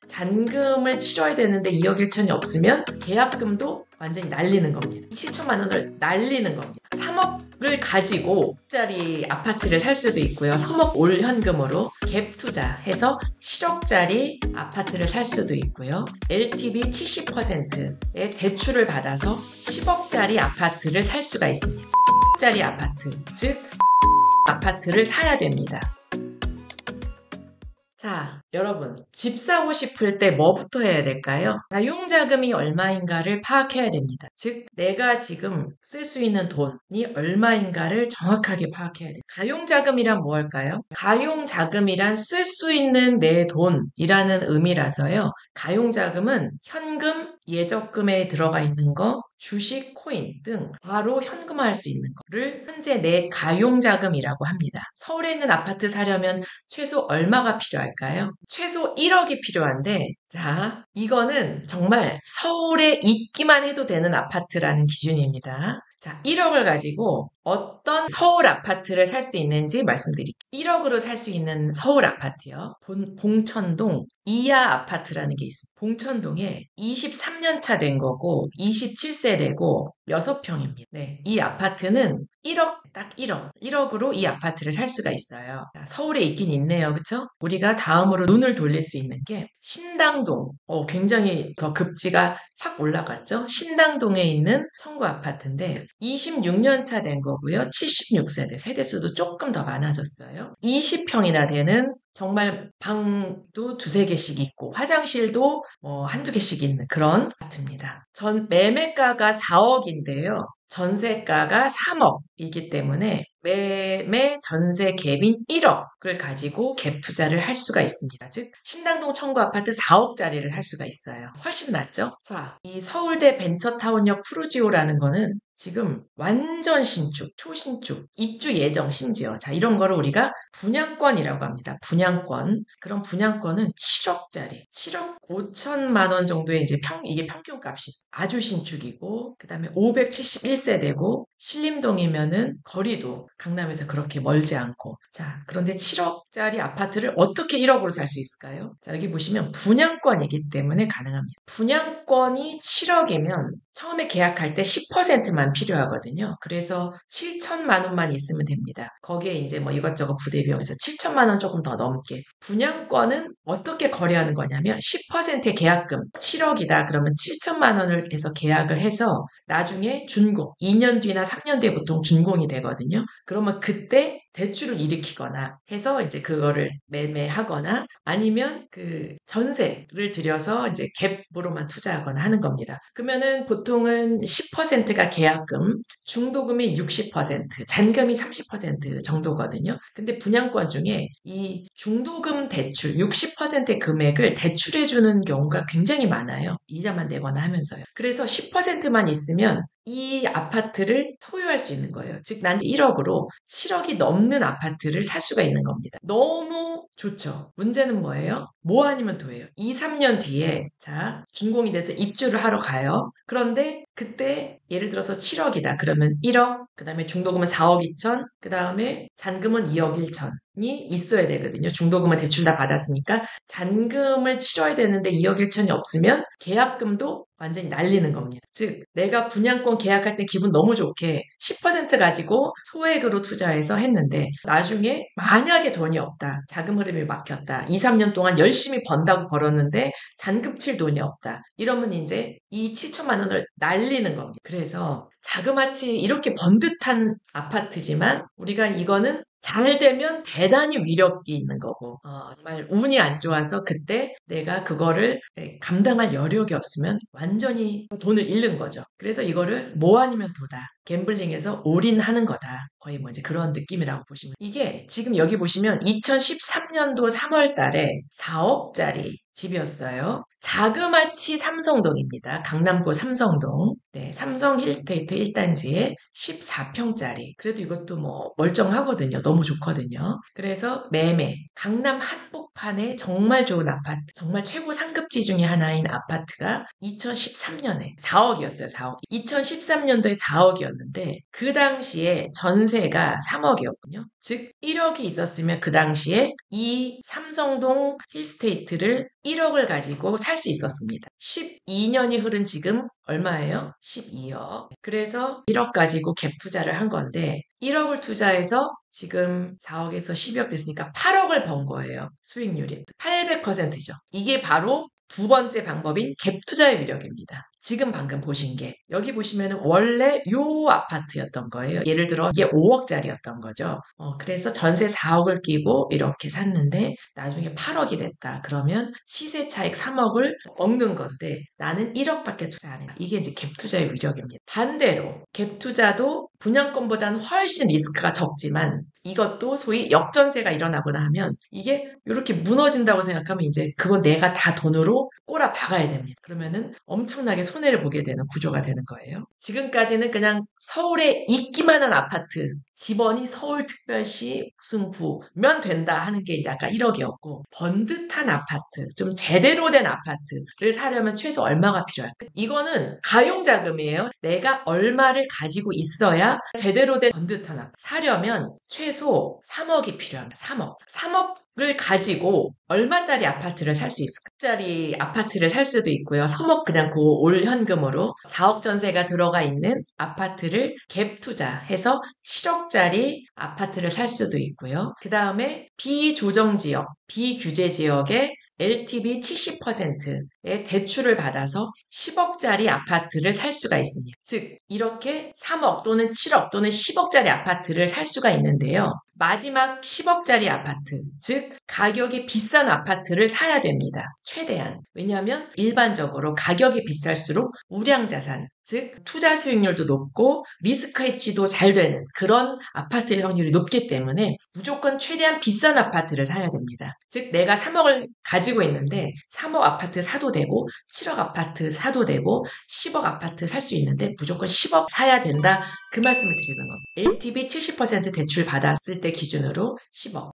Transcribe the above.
잔금을 치러야 되는데 2억 1천이 없으면 계약금도 완전히 날리는 겁니다. 7천만 원을 날리는 겁니다. 3억을 가지고 1억짜리 아파트를 살 수도 있고요. 3억 올 현금으로 갭 투자해서 7억짜리 아파트를 살 수도 있고요. LTV 70%의 대출을 받아서 10억짜리 아파트를 살 수가 있습니다. 10억짜리 아파트, 즉 아파트를 사야 됩니다. 자, 여러분, 집 사고 싶을 때 뭐부터 해야 될까요? 가용자금이 얼마인가를 파악해야 됩니다. 즉, 내가 지금 쓸 수 있는 돈이 얼마인가를 정확하게 파악해야 돼요. 가용자금이란 무엇일까요? 가용자금이란 쓸 수 있는 내 돈이라는 의미라서요. 가용자금은 현금, 예적금에 들어가 있는 거, 주식, 코인 등 바로 현금화할 수 있는 거를 현재 내 가용자금이라고 합니다. 서울에 있는 아파트 사려면 최소 얼마가 필요할까요? 최소 1억이 필요한데, 자, 이거는 정말 서울에 있기만 해도 되는 아파트라는 기준입니다. 자, 1억을 가지고 어떤 서울 아파트를 살 수 있는지 말씀드릴게요. 1억으로 살 수 있는 서울 아파트요. 봉천동 이하 아파트라는 게 있습니다. 봉천동에 23년 차 된 거고 27세대고 6평입니다. 네, 이 아파트는 1억, 딱 1억. 1억으로 이 아파트를 살 수가 있어요. 자, 서울에 있긴 있네요. 그쵸? 우리가 다음으로 눈을 돌릴 수 있는 게 신당동. 굉장히 더 급지가 확 올라갔죠? 신당동에 있는 청구 아파트인데 26년 차 된 거고요. 76세대. 세대수도 조금 더 많아졌어요. 20평이나 되는 정말 방도 두세 개씩 있고 화장실도 한두 개씩 있는 그런 아파트입니다. 매매가가 4억인데요. 전세가가 3억이기 때문에 매매 전세 갭인 1억을 가지고 갭 투자를 할 수가 있습니다. 즉 신당동 청구 아파트 4억짜리를 할 수가 있어요. 훨씬 낫죠? 자, 이 서울대 벤처타운역 푸르지오라는 거는 지금 완전 신축, 초신축, 입주 예정 심지어. 자, 이런 거를 우리가 분양권이라고 합니다. 분양권. 그럼 분양권은 7억짜리. 7억 5천만 원 정도의 이게 평균값이 아주 신축이고, 그 다음에 571세대고, 신림동이면은 거리도 강남에서 그렇게 멀지 않고. 자, 그런데 7억짜리 아파트를 어떻게 1억으로 살 수 있을까요? 자, 여기 보시면 분양권이기 때문에 가능합니다. 분양권이 7억이면 처음에 계약할 때 10%만 필요하거든요. 그래서 7천만 원만 있으면 됩니다. 거기에 이제 뭐 이것저것 부대비용에서 7천만 원 조금 더 넘게. 분양권은 어떻게 거래하는 거냐면 10%의 계약금 7억이다. 그러면 7천만 원을 해서 계약을 해서 나중에 준공 2년 뒤나 3년 뒤에 보통 준공이 되거든요. 그러면 그때 대출을 일으키거나 해서 이제 그거를 매매하거나 아니면 그 전세를 들여서 이제 갭으로만 투자하거나 하는 겁니다. 그러면은 보통은 10%가 계약금, 중도금이 60%, 잔금이 30% 정도거든요. 근데 분양권 중에 이 중도금 대출 60%의 금액을 대출해주는 경우가 굉장히 많아요. 이자만 내거나 하면서요. 그래서 10%만 있으면 이 아파트를 소유할 수 있는 거예요. 즉, 난 1억으로 7억이 넘는 아파트를 살 수가 있는 겁니다. 너무 좋죠. 문제는 뭐예요? 뭐 아니면 도예요. 2, 3년 뒤에 자 준공이 돼서 입주를 하러 가요. 그런데 그때 예를 들어서 7억이다. 그러면 1억, 그 다음에 중도금은 4억 2천, 그 다음에 잔금은 2억 1천이 있어야 되거든요. 중도금은 대출 다 받았으니까 잔금을 치러야 되는데 2억 1천이 없으면 계약금도 완전히 날리는 겁니다. 즉 내가 분양권 계약할 때 기분 너무 좋게 10% 가지고 소액으로 투자해서 했는데 나중에 만약에 돈이 없다. 자금 흐름이 막혔다. 2, 3년 동안 열심히 번다고 벌었는데 잔금 칠 돈이 없다. 이러면 이제 이 7천만 원을 날리는 겁니다. 그래서 자그마치 이렇게 번듯한 아파트지만 우리가 이거는 잘 되면 대단히 위력이 있는 거고 정말 운이 안 좋아서 그때 내가 그거를 감당할 여력이 없으면 완전히 돈을 잃는 거죠. 그래서 이거를 뭐 아니면 도다. 갬블링에서 올인하는 거다. 거의 뭐 이제 그런 느낌이라고 보시면 이게 지금 여기 보시면 2013년도 3월 달에 4억짜리 집이었어요. 자그마치 삼성동입니다. 강남구 삼성동. 네, 삼성 힐스테이트 1단지에 14평짜리. 그래도 이것도 뭐 멀쩡하거든요. 너무 좋거든요. 그래서 매매. 강남 한복판에 정말 좋은 아파트. 정말 최고 상급지 중에 하나인 아파트가 2013년에 4억이었어요. 4억. 2013년도에 4억이었는데 그 당시에 전세가 3억이었군요. 즉 1억이 있었으면 그 당시에 이 삼성동 힐스테이트를 1억을 가지고 살 수 있었습니다. 12년이 흐른 지금 얼마예요? 12억. 그래서 1억 가지고 갭 투자를 한 건데 1억을 투자해서 지금 4억에서 12억 됐으니까 8억을 번 거예요. 수익률이. 800%죠. 이게 바로 두 번째 방법인 갭 투자의 위력입니다. 지금 방금 보신 게 여기 보시면 원래 요 아파트였던 거예요. 예를 들어 이게 5억짜리였던 거죠. 그래서 전세 4억을 끼고 이렇게 샀는데 나중에 8억이 됐다. 그러면 시세 차익 3억을 먹는 건데 나는 1억밖에 투자 안 했다. 이게 이제 갭 투자의 위력입니다. 반대로 갭 투자도 분양권보다는 훨씬 리스크가 적지만 이것도 소위 역전세가 일어나거나 하면 이게 이렇게 무너진다고 생각하면 이제 그건 내가 다 돈으로 꼬라 박아야 됩니다. 그러면은 엄청나게 손해를 보게 되는 구조가 되는 거예요. 지금까지는 그냥 서울에 있기만 한 아파트, 집원이 서울특별시 무슨 구면 된다 하는 게 이제 아까 1억이었고 번듯한 아파트, 좀 제대로 된 아파트를 사려면 최소 얼마가 필요할까? 이거는 가용자금이에요. 내가 얼마를 가지고 있어야 제대로 된 번듯한 아파트 사려면 최소 3억이 필요합니다. 3억. 3억을 가지고 얼마짜리 아파트를 살 수 있을까? 짜리 아파트를 살 수도 있고요. 3억 그냥 그 올 현금으로 4억 전세가 들어가 있는 아파트를 갭 투자해서 7억짜리 아파트를 살 수도 있고요. 그 다음에 비조정 지역, 비규제 지역에 LTV 70%의 대출을 받아서 10억짜리 아파트를 살 수가 있습니다. 즉 이렇게 3억 또는 7억 또는 10억짜리 아파트를 살 수가 있는데요. 마지막 10억짜리 아파트, 즉 가격이 비싼 아파트를 사야 됩니다. 최대한. 왜냐하면 일반적으로 가격이 비쌀수록 우량자산, 즉 투자 수익률도 높고 리스크 해지도 잘 되는 그런 아파트의 확률이 높기 때문에 무조건 최대한 비싼 아파트를 사야 됩니다. 즉 내가 3억을 가지고 있는데 3억 아파트 사도 되고 7억 아파트 사도 되고 10억 아파트 살 수 있는데 무조건 10억 사야 된다. 그 말씀을 드리는 겁니다. LTV 70% 대출 받았을 때 기준으로 10억.